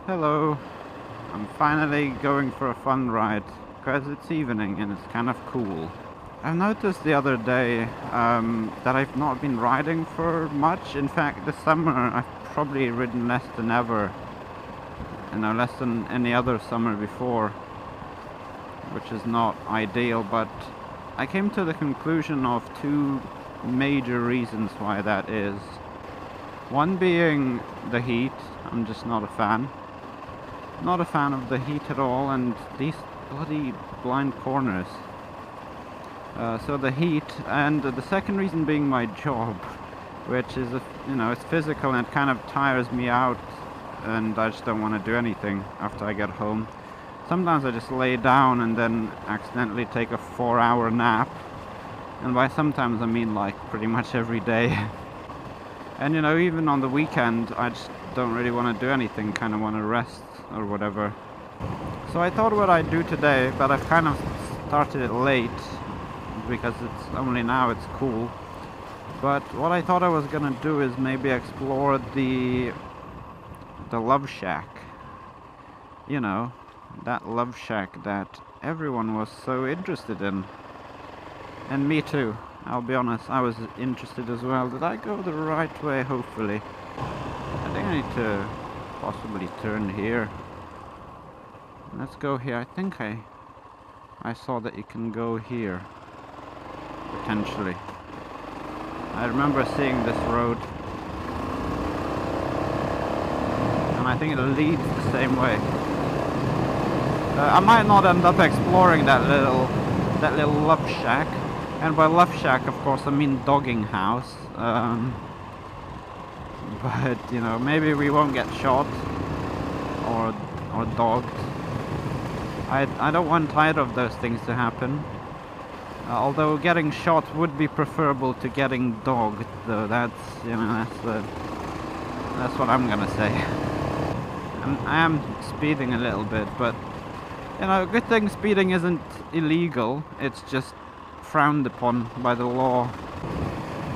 Hello, I'm finally going for a fun ride because it's evening and it's kind of cool. I noticed the other day that I've not been riding for much. In fact, this summer I've probably ridden less than ever, less than any other summer before, which is not ideal, but I came to the conclusion of two major reasons why that is. One being the heat. I'm just not a fan. Not a fan of the heat at all, and these bloody blind corners. So the heat, and the second reason being my job, which is, it's physical and it kind of tires me out, and I just don't want to do anything after I get home. Sometimes I just lay down and then accidentally take a 4-hour nap, and by sometimes I mean like pretty much every day. And even on the weekend, I just don't really want to do anything, kind of want to rest or whatever. So I thought what I'd do today, but I've kind of started it late because it's only now it's cool. But what I thought I was gonna do is maybe explore the Love Shack. That Love Shack that everyone was so interested in. And me too. I'll be honest, I was interested as well. Did I go the right way? Hopefully. I think I need to possibly turn here. Let's go here. I think I saw that you can go here. Potentially. I remember seeing this road. And I think it leads the same way. I might not end up exploring that little love shack. And by love shack, of course, I mean dogging house. But maybe we won't get shot or dogged. I don't want either of those things to happen. Although getting shot would be preferable to getting dogged, though. That's what I'm gonna say. I am speeding a little bit, but good thing speeding isn't illegal. It's just frowned upon by the law.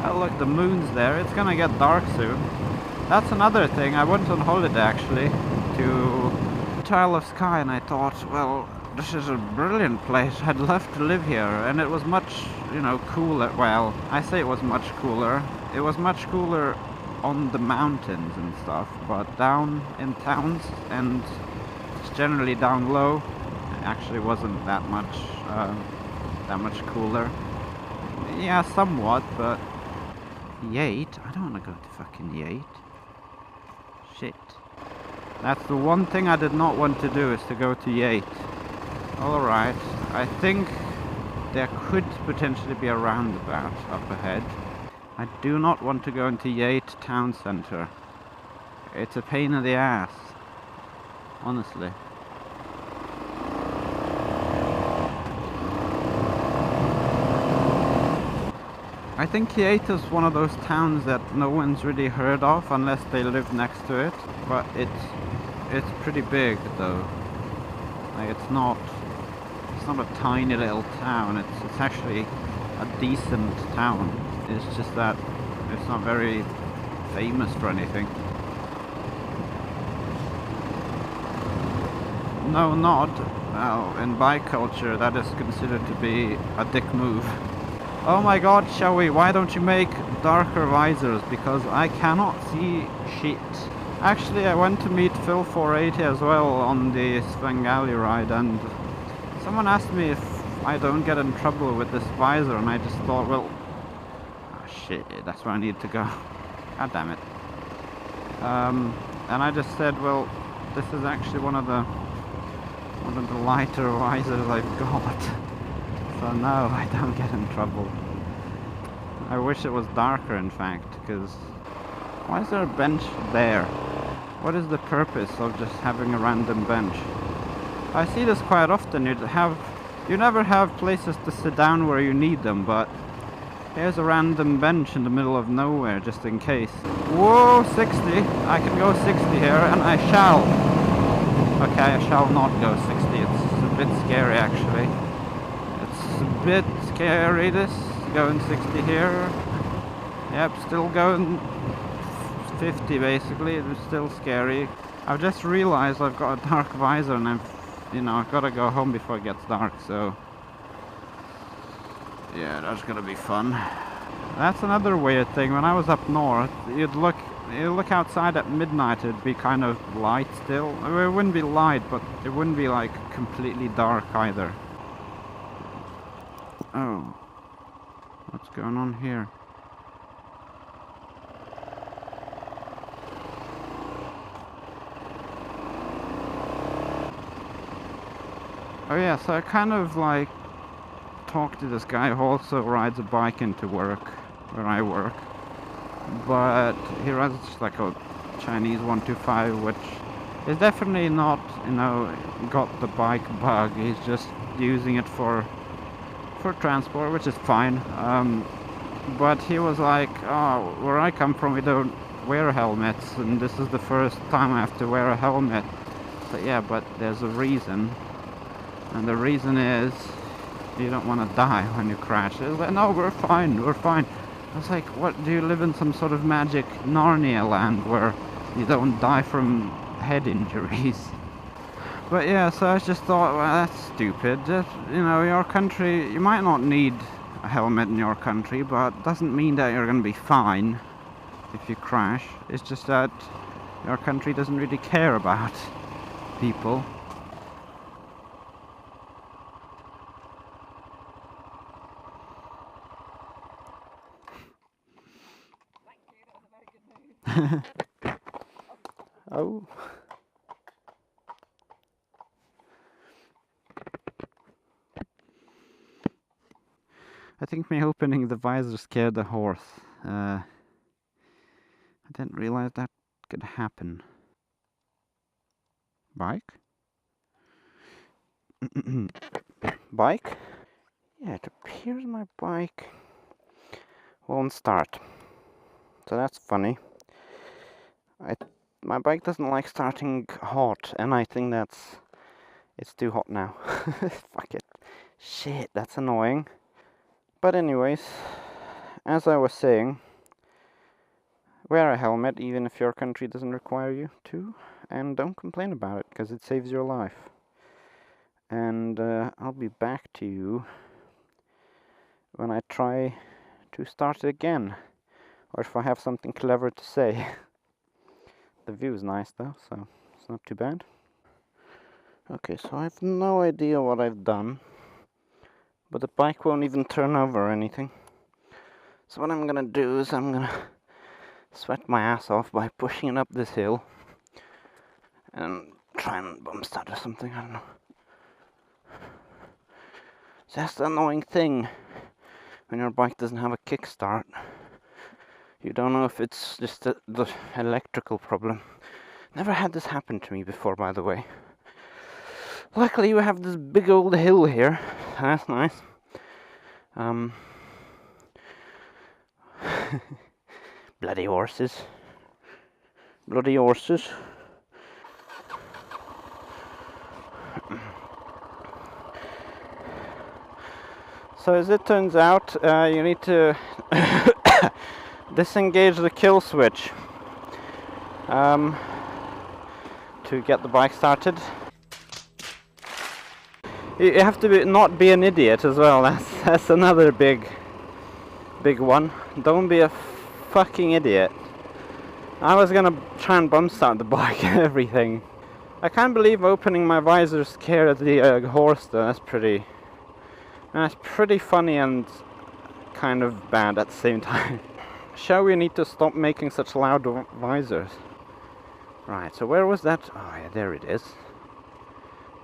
Oh look, the moon's there. It's gonna get dark soon. That's another thing. I went on holiday actually to Isle of Skye, and I thought, well, this is a brilliant place. I'd love to live here. And it was much, cooler. Well, I say it was much cooler. It was much cooler on the mountains and stuff, but down in towns and generally down low, it actually wasn't that much cooler. Yeah, somewhat, but Yate? I don't want to go to fucking Yate. Shit. That's the one thing I did not want to do, is to go to Yate. Alright, I think there could potentially be a roundabout up ahead. I do not want to go into Yate town centre. It's a pain in the ass. Honestly. I think Yate is one of those towns that no one's really heard of unless they live next to it. But it's pretty big though. Like it's not a tiny little town. It's actually a decent town. It's just that it's not very famous for anything. No, not. Well, in bike culture, that is considered to be a dick move. Oh my god, shall we? Why don't you make darker visors? Because I cannot see shit. Actually, I went to meet Phil 480 as well on the Svengali ride, and someone asked me if I don't get in trouble with this visor, and I just thought, well, oh shit, that's where I need to go. God damn it. And I just said, well, this is actually one of the lighter visors I've got. So no, I don't get in trouble. I wish it was darker, in fact, because why is there a bench there? What is the purpose of just having a random bench? I see this quite often. You never have places to sit down where you need them, but here's a random bench in the middle of nowhere, just in case. Whoa, 60! I can go 60 here, and I shall. Okay, I shall not go 60. It's a bit scary, actually. It's a bit scary, this. Going 60 here. Yep, still going 50 basically. It was still scary. I've just realized I've got a dark visor and I've got to go home before it gets dark, so yeah, that's gonna be fun. That's another weird thing. When I was up north, you'd look outside at midnight, it'd be kind of light still. It wouldn't be light, but it wouldn't be like completely dark either. Oh, what's going on here? Oh yeah, so I kind of like talked to this guy who also rides a bike into work, where I work. But he rides just like a Chinese 125, which is definitely not, got the bike bug. He's just using it for transport, which is fine. But he was like, oh, where I come from we don't wear helmets, and this is the first time I have to wear a helmet. So yeah, but there's a reason. And the reason is you don't want to die when you crash. It's like, no, we're fine. I was like, what, do you live in some sort of magic Narnia land where you don't die from head injuries? But yeah, so I just thought, well, that's stupid. Just, your country, you might not need a helmet in your country, but it doesn't mean that you're going to be fine if you crash. It's just that your country doesn't really care about people. Oh. I think me opening the visor scared the horse. I didn't realize that could happen. Bike? Bike? Yeah, it appears my bike won't start. So that's funny. My bike doesn't like starting hot, and I think it's too hot now. Fuck it. Shit, that's annoying. But anyways, as I was saying, wear a helmet even if your country doesn't require you to, and don't complain about it, because it saves your life. And I'll be back to you when I try to start it again, or if I have something clever to say. The view is nice though, so it's not too bad. Okay, so I have no idea what I've done, but the bike won't even turn over or anything. So what I'm gonna do is I'm gonna sweat my ass off by pushing it up this hill and try and bump start or something, I don't know. So that's the annoying thing when your bike doesn't have a kickstart. You don't know if it's just the electrical problem. Never had this happen to me before, by the way. Luckily we have this big old hill here. That's nice. Bloody horses. Bloody horses. So as it turns out, you need to disengage the kill switch to get the bike started. You have to not be an idiot as well. That's another big one. Don't be a fucking idiot. I was gonna try and bump start the bike and everything. I can't believe opening my visor scared the horse though. That's pretty funny and kind of bad at the same time. Shall we need to stop making such loud visors? Right, so where was that? Oh yeah, there it is.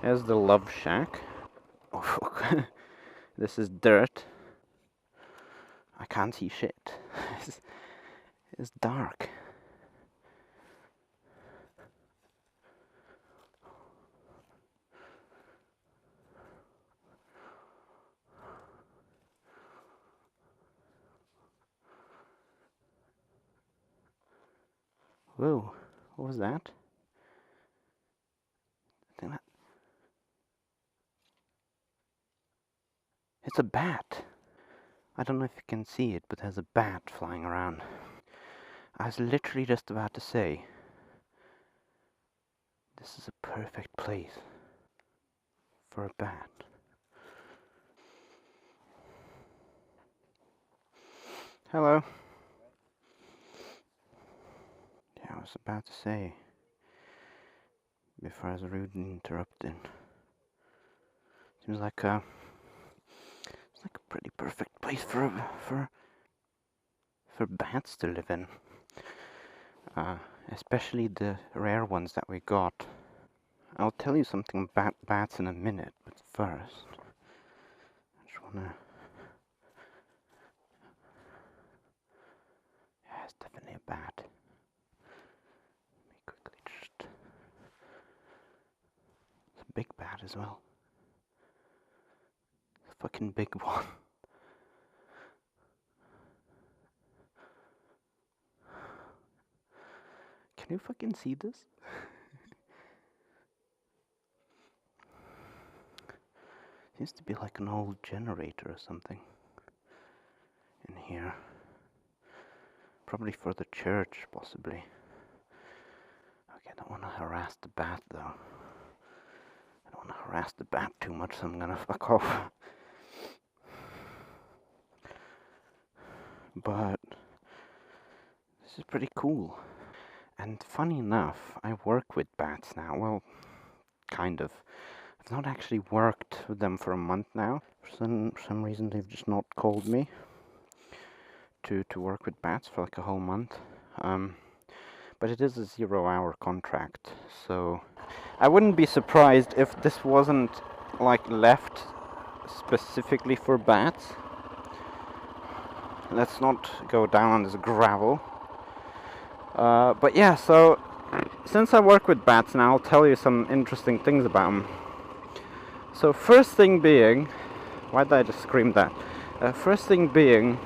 There's the love shack. Oh fuck. This is dirt. I can't see shit. It's dark. Whoa, what was that? I think that... It's a bat. I don't know if you can see it, but there's a bat flying around. I was literally just about to say, this is a perfect place for a bat. Hello. Yeah, I was about to say, before I was rudely interrupted. Seems like it's like a pretty perfect place for bats to live in. Especially the rare ones that we got. I'll tell you something about bats in a minute, but first, I just wanna... Yeah, it's definitely a bat. Let me quickly just... It's a big bat as well. It's a fucking big one. Can you fucking see this? Seems to be like an old generator or something in here. Probably for the church, possibly. Okay, I don't want to harass the bat though. I don't want to harass the bat too much, so I'm gonna fuck off. But this is pretty cool. And funny enough, I work with bats now. Well, kind of. I've not actually worked with them for a month now. For some reason they've just not called me to work with bats for like a whole month. But it is a 0-hour contract, so I wouldn't be surprised if this wasn't like left specifically for bats. Let's not go down on this gravel. But yeah, so since I work with bats now, I'll tell you some interesting things about them. So first thing being, why did I just scream that? First thing being,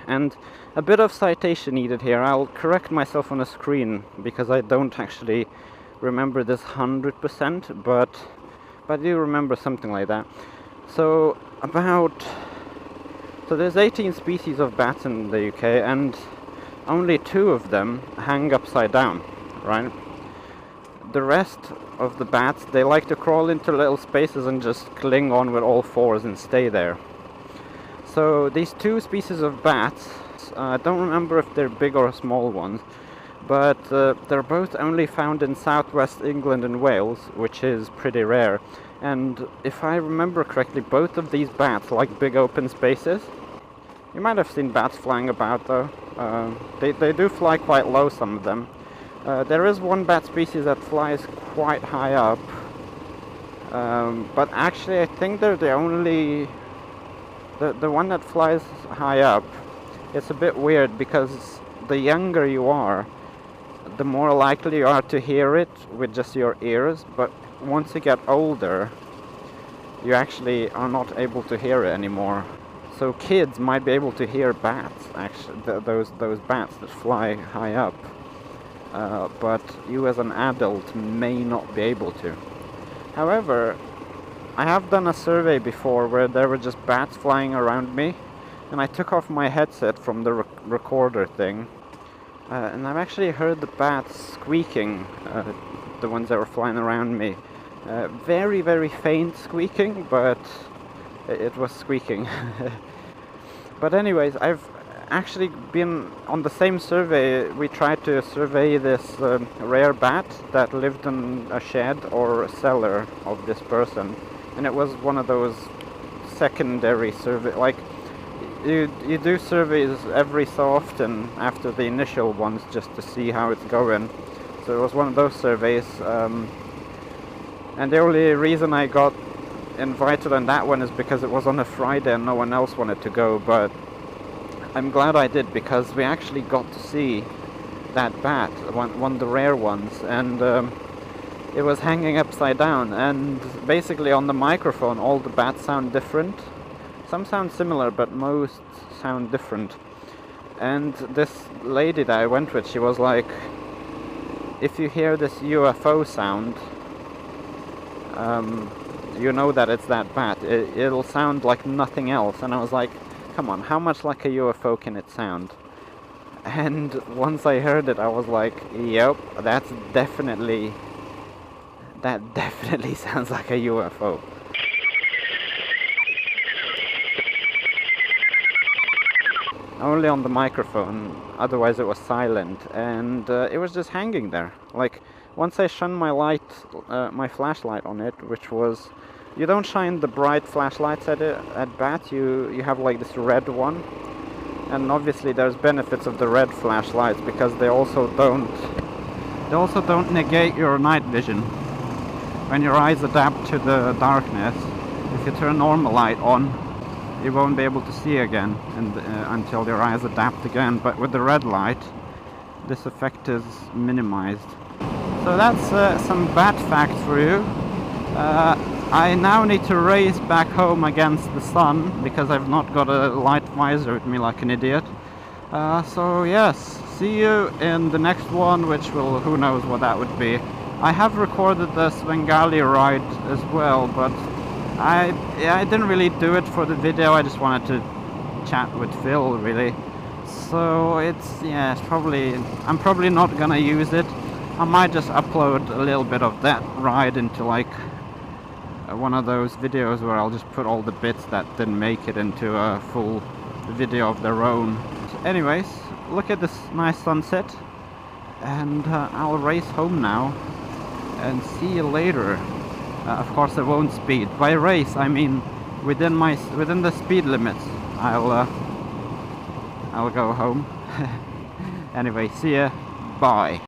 and a bit of citation needed here. I'll correct myself on the screen because I don't actually remember this 100%, but I do remember something like that. So there's 18 species of bats in the UK, and only 2 of them hang upside down, right? The rest of the bats, they like to crawl into little spaces and just cling on with all fours and stay there. So these 2 species of bats, I don't remember if they're big or small ones, but they're both only found in southwest England and Wales, which is pretty rare. And if I remember correctly, both of these bats like big open spaces. You might have seen bats flying about though. They do fly quite low, some of them. There is one bat species that flies quite high up, but actually I think they're the only... The one that flies high up, it's a bit weird because the younger you are, the more likely you are to hear it with just your ears, but once you get older, you actually are not able to hear it anymore. So kids might be able to hear bats, actually, those bats that fly high up, but you as an adult may not be able to. However, I have done a survey before where there were just bats flying around me, and I took off my headset from the recorder thing, and I've actually heard the bats squeaking, the ones that were flying around me. Very, very faint squeaking, but it was squeaking. But anyways, I've actually been on the same survey. We tried to survey this rare bat that lived in a shed or a cellar of this person. And it was one of those secondary survey, like you do surveys every so often after the initial ones just to see how it's going. So it was one of those surveys, and the only reason I got invited on that one is because it was on a Friday and no one else wanted to go, but I'm glad I did because we actually got to see that bat, one of the rare ones, and it was hanging upside down, and basically on the microphone all the bats sound different. Some sound similar, but most sound different. And this lady that I went with, she was like, if you hear this UFO sound, you know that it's that bat. It'll sound like nothing else. And I was like, come on, how much like a UFO can it sound? And once I heard it, I was like, yep, that definitely sounds like a UFO. Only on the microphone, otherwise it was silent, and it was just hanging there. Like, once I shone my flashlight on it, which was, you don't shine the bright flashlights at it at bat, you have like this red one, and obviously there's benefits of the red flashlights because they also don't negate your night vision. When your eyes adapt to the darkness, if you turn normal light on, you won't be able to see again until your eyes adapt again. But with the red light, this effect is minimized. So that's some bat facts for you. I now need to race back home against the sun because I've not got a light visor with me like an idiot. So yes, see you in the next one, which will, who knows what that would be. I have recorded the Svengali ride as well, but I didn't really do it for the video. I just wanted to chat with Phil, really. So I'm probably not gonna use it. I might just upload a little bit of that ride into like one of those videos where I'll just put all the bits that didn't make it into a full video of their own. So anyways, look at this nice sunset, and I'll race home now, and see you later. Of course I won't speed. By race I mean within the speed limits. I'll go home. Anyway, see ya. Bye.